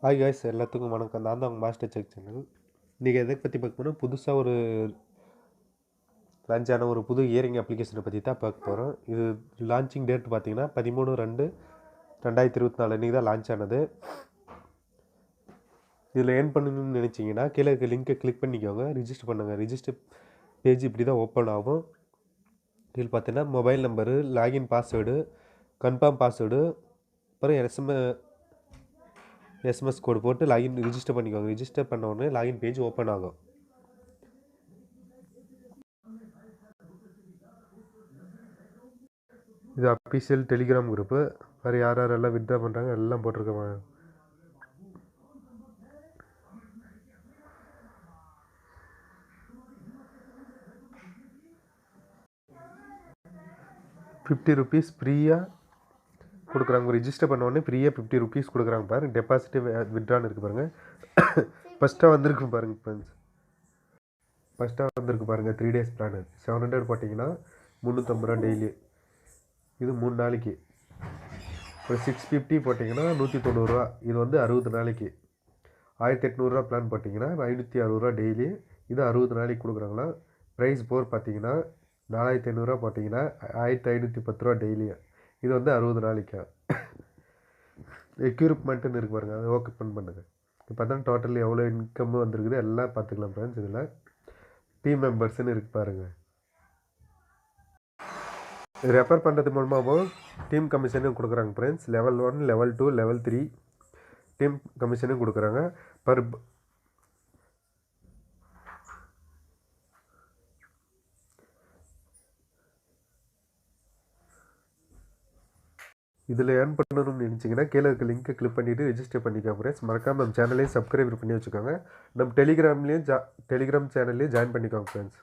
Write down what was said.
Hi guys, எல்லாத்துக்கும் வணக்கம். நான் தான் உங்கள் மாஸ்டர் செக் சேனல். இன்றைக்கி எதை பற்றி பார்க்க போனால், புதுசாக ஒரு லான்ச் ஆன ஒரு புது இயரிங் அப்ளிகேஷனை பற்றி தான் பார்க்க போகிறோம். இது லான்ச்சிங் டேட் பார்த்தீங்கன்னா 13/2/2024 இன்றைக்கி தான் லான்ச் ஆனது. இதில் ஏர்ன் பண்ணணும்னு நினச்சிங்கன்னா கீழே இருக்க லிங்க்கை கிளிக் பண்ணிக்கோங்க, ரிஜிஸ்டர் பண்ணுங்கள். ரிஜிஸ்டர் பேஜ் இப்படி தான் ஓப்பன் ஆகும். இதில் பார்த்தீங்கன்னா mobile number, login password, confirm password, அப்புறம் எஸ்எம்எஸ் கோடு போட்டு லாகின் ரிஜிஸ்டர் பண்ணிக்கோங்க. ரிஜிஸ்டர் பண்ண உடனே லாகின் பேஜ் ஓப்பன் ஆகும். இது அஃபிஷியல் டெலிகிராம் குரூப்பு. வேறு யார் யாரெல்லாம் வித்ட்ரா பண்ணுறாங்க எல்லாம் போட்டிருக்கேன். ₹50 ஃப்ரீயாக கொடுக்குறாங்க. ரிஜிஸ்டர் பண்ண உடனே ஃப்ரீயாக ₹50 கொடுக்குறாங்க. பாருங்கள், டெபாசிட்டு வித்ட்ரான்னு இருக்குது பாருங்கள். ஃபஸ்ட்டாக வந்திருக்கு பாருங்கள் ஃப்ரெண்ட்ஸ். ஃபஸ்ட்டாக வந்திருக்கு பாருங்கள் 3 days பிளான். 700 போட்டிங்கன்னா ₹350 டெய்லி. இது 3 நாளைக்கு. ஒரு 650 போட்டிங்கன்னா ₹190. இது வந்து 60 நாளைக்கு. 1800 பிளான் போட்டிங்கன்னா ₹560 டெய்லி. இது 60 நாளைக்கு கொடுக்குறாங்களா. ப்ரைஸ் போர் பார்த்தீங்கன்னா ₹4500 போட்டிங்கன்னா ₹1510 டெய்லி. இது வந்து 60 நாளைக்கா. எக்யூப்மெண்ட்டுன்னு இருக்கு பாருங்கள், அதை ஓப்பன் பண்ணுங்கள். இப்போ தான் டோட்டல் எவ்வளோ இன்கம் வந்துருக்குது எல்லாம் பார்த்துக்கலாம் ஃப்ரெண்ட்ஸ். இதில் டீம் மெம்பர்ஸ்ன்னு இருக்கு பாருங்கள். ரெஃபர் பண்ணுறது மூலமாகவும் டீம் கமிஷனும் கொடுக்குறாங்க friends. Level 1, level 2, level 3 team கமிஷனும் கொடுக்குறாங்க. இதில் ஏர்ன் பண்ணணும்னு நினச்சிங்கன்னா கீழே இருக்க லிங்க்கை கிளிக் பண்ணிவிட்டு ரிஜிஸ்டர் பண்ணிக்கோங்க ஃப்ரெண்ட்ஸ். மறக்காமல் நம்ம சேனலையும் சப்ஸ்கிரைப் பண்ணி வச்சுக்கோங்க. நம்ம டெலிகிராம் சேனல்லையும் ஜாயின் பண்ணிக்கோங்க ஃப்ரெண்ட்ஸ்.